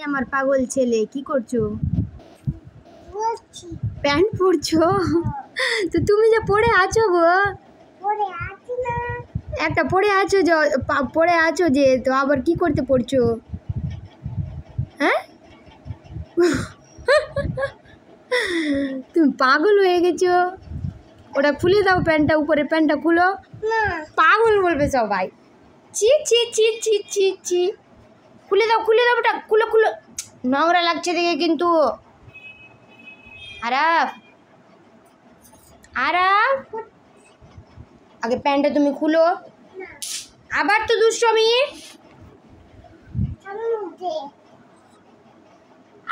আমার পাগল ছেলে কি করছো? প্যান্ট পরছো? তো তুমি যে পরে আছো গো, একটা পরে আছো যে পরে আছো যে, তো আবার কি করতে পড়ছো? হ্যাঁ, তুমি পাগল হয়ে গেছো। ওটা খুলে দাও, প্যান্টটা, উপরে প্যান্টটা খুলো। পাগল বলবে সবাই। চি চি চি চি চি চি, খুলে দাও ওটা, খুলো খুলো। নোংরা লাগছে দেখে কিন্তু। আরাফ, আরাফ, আগে প্যান্টটা তুমি খুলো। আবার তো দুষ্টমি।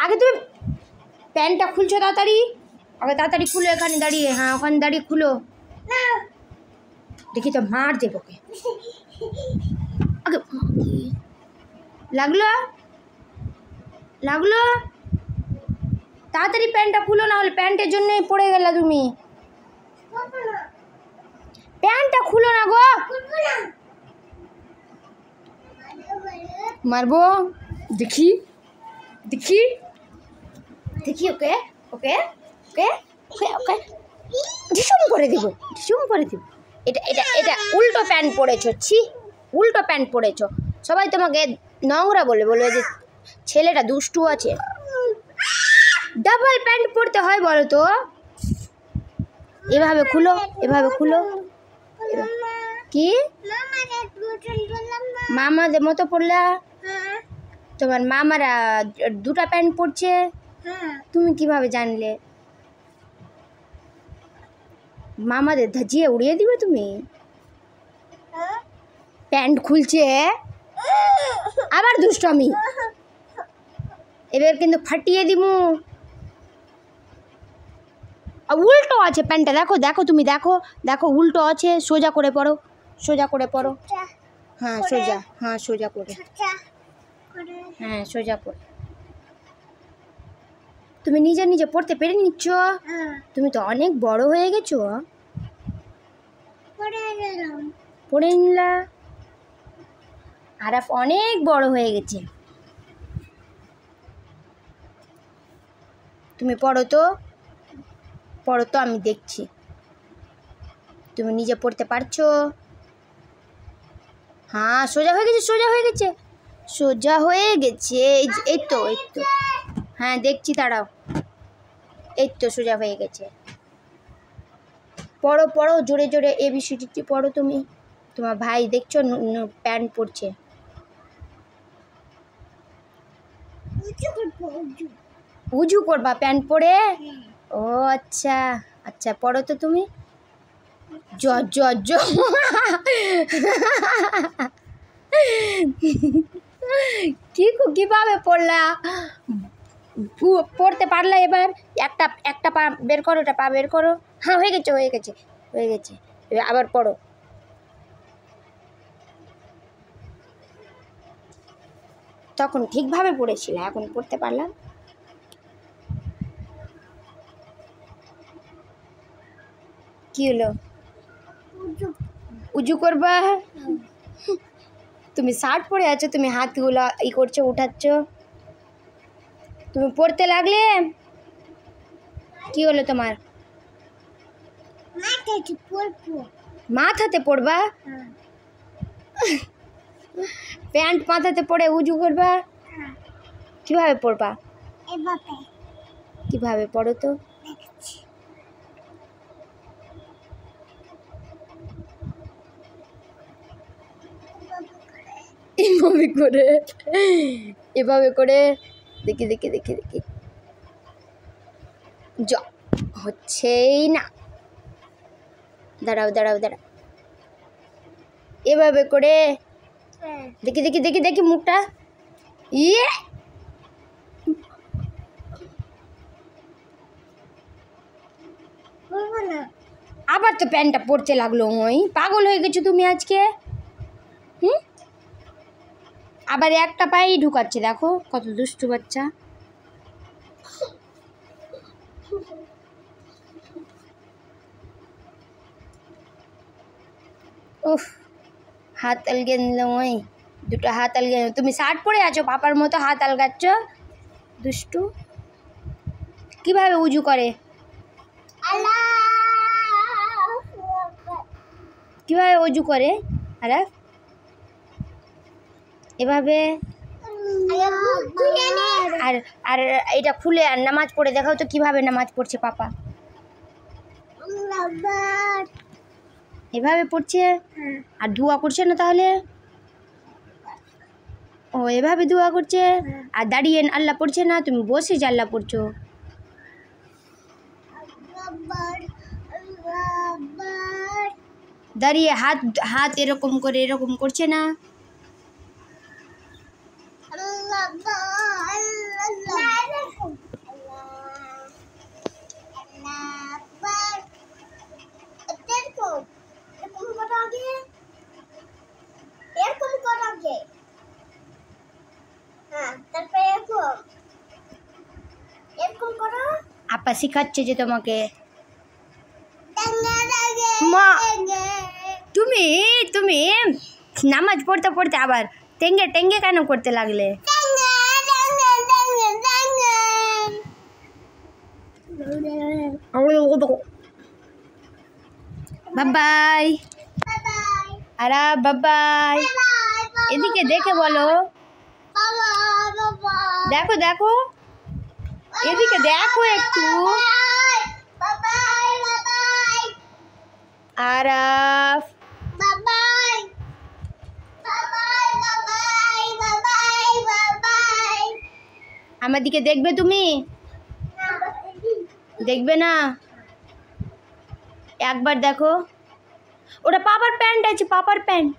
আগে তুমি প্যান্টটা খুলছো তাড়াতাড়ি, আগে তাড়াতাড়ি খুলো। এখানে দাঁড়িয়ে, হ্যাঁ ওখানে দাঁড়িয়ে খুলো। দেখি তো মার দেবো কে। আগে লাগলো লাগলো, তাড়াতাড়ি প্যান্টটা খুলো, না হলে প্যান্টের জন্যই পড়ে গেলা তুমি। প্যান্টটা খুলো না গো, মারবো। দেখি দেখি দেখি, ওকে ওকে ওকে ওকে ওকে, ঢিসুম করে দিব, ঢিসুম করে দিব। এটা এটা এটা উল্টো প্যান্ট পরেছো, ছি, উল্টো প্যান্ট পরেছো। সবাই তোমাকে নোংরা বলবে যে ছেলেটা দুষ্টু আছে। ডাবল প্যান্ট পরতে হয় বলো তো? এভাবে খুলো, এভাবে খুলো। কি মামাদের মতো পড়লা? তোমার মামারা দুটা প্যান্ট পরছে, তুমি কিভাবে জানলে? মামাদের ধাজিয়ে উড়িয়ে দিবে তুমি। প্যান্ট খুলছে আবার দুষ্টমি, এবার কিন্তু ফাটিয়ে দিমু। উল্টো আছে প্যান্টটা, দেখো দেখো তুমি, দেখো দেখো উল্টো আছে। সোজা করে পড়ো, সোজা করে পড়ো। হ্যাঁ সোজা, হ্যাঁ সোজা করে, হ্যাঁ সোজা করে। তুমি নিজে নিজে পড়তে পেরে নিচ্ছ? তুমি তো অনেক বড় হয়ে গেছো। পড়ে নিলা, আরাফ অনেক বড় হয়ে গেছে। তুমি পড়ো তো, পড়ো তো, আমি দেখছি তুমি নিজে পড়তে পারছো। হ্যাঁ সোজা হয়ে গেছে, সোজা হয়ে গেছে, সোজা হয়ে গেছে। এই তো, এই তো, হ্যাঁ দেখছি, দাঁড়াও। এই তো সোজা হয়ে গেছে। পড়ো পড়ো, জোরে জোরে ABCD পড়ো তুমি। তোমার ভাই দেখছো প্যান্ট পরছে। উজু করবা প্যান্ট পরে? ও আচ্ছা আচ্ছা, পড়ো তো তুমি। জ জ জ কিভাবে পড়লা? পড়তে পারলা? এবার একটা একটা পা বের করো, ওটা পা বের করো। হ্যাঁ হয়ে গেছে, হয়ে গেছে, হয়ে গেছে। এবার আবার পড়ো। তখন ঠিকভাবে পড়েছিলে, এখন পড়তে পারলাম। কি হলো? উজু করবা? তুমি শার্ট পরে আছো, তুমি হাতগুলো ই করছো, উঠাচ্ছ। তুমি পড়তে লাগলে, কি হলো তোমার? মাথাতে পড়বা? প্যান্ট মাথাতে পরে উজু করবা? কিভাবে পড়বা? কিভাবে পড়ো তো? এভাবে করে, এভাবে করে, দেখি দেখি দেখি দেখি, হচ্ছেই না। দাঁড়াও দাঁড়াও দাঁড়াও, এভাবে করে, দেখি দেখি দেখি দেখি মুখটা। ইয়ে, আবার তো প্যান্টটা পড়তে লাগলো। ওই পাগল হয়ে গেছো তুমি আজকে। আবার একটা পায়েই ঢুকাচ্ছে, দেখো কত দুষ্টু বাচ্চা। উফ, হাত আলগে নিলাম। ওই দুটো হাত আলগে। তুমি শার্ট পরে আছো, পাপার মতো হাত আলগাচ্ছ। দুষ্টু কিভাবে উজু করে? কিভাবে উজু করে আরাফ? এভাবে। আর আর এটা খুলে আর নামাজ পড়ে দেখাও তো কিভাবে নামাজ পড়ছে পাপা। এভাবে পড়ছে আর দোয়া করছে না তাহলে? ও এভাবে দোয়া করছে আর দাঁড়িয়ে আল্লাহ পড়ছে না, তুমি বসে যে আল্লাহ পড়ছো। দাঁড়িয়ে হাত হাত এরকম করে এরকম করছে না? আপা শিখাচ্ছে যে তোমাকে। মা তুমি তুমি নামাজ পড়তে পড়তে আবার টেঙ্গে টেঙ্গে কেন করতে লাগলে? বাবাই আরা বাবাই। এদিকে দেখে বলো। দেখো দেখো এদিকে দেখো একটু। আরাফ আমার দিকে দেখবে তুমি? দেখবে না? একবার দেখো। ওটা পাপার প্যান্ট আছে, পাপার প্যান্ট।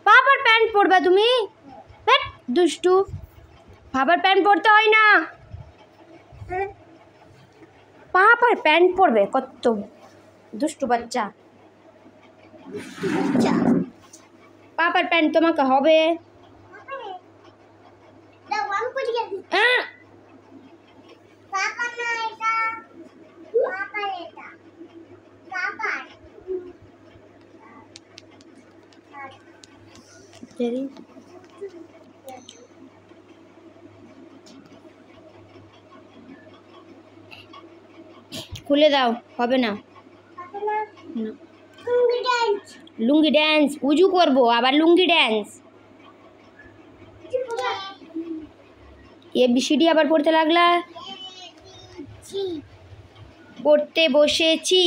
পাপার প্যান্ট পরবা তুমি? দুষ্টু, পাপার প্যান্ট পরতে হয় না। পাপার প্যান্ট পরবে? কত দুষ্টু বাচ্চা। পাপার প্যান্ট তোমাকে হবে? খুলে দাও, হবে না। লুঙ্গি ড্যান্স উজু করবো আবার লুঙ্গি ড্যান্স। ABCD আবার পড়তে লাগলা? পড়তে বসেছি।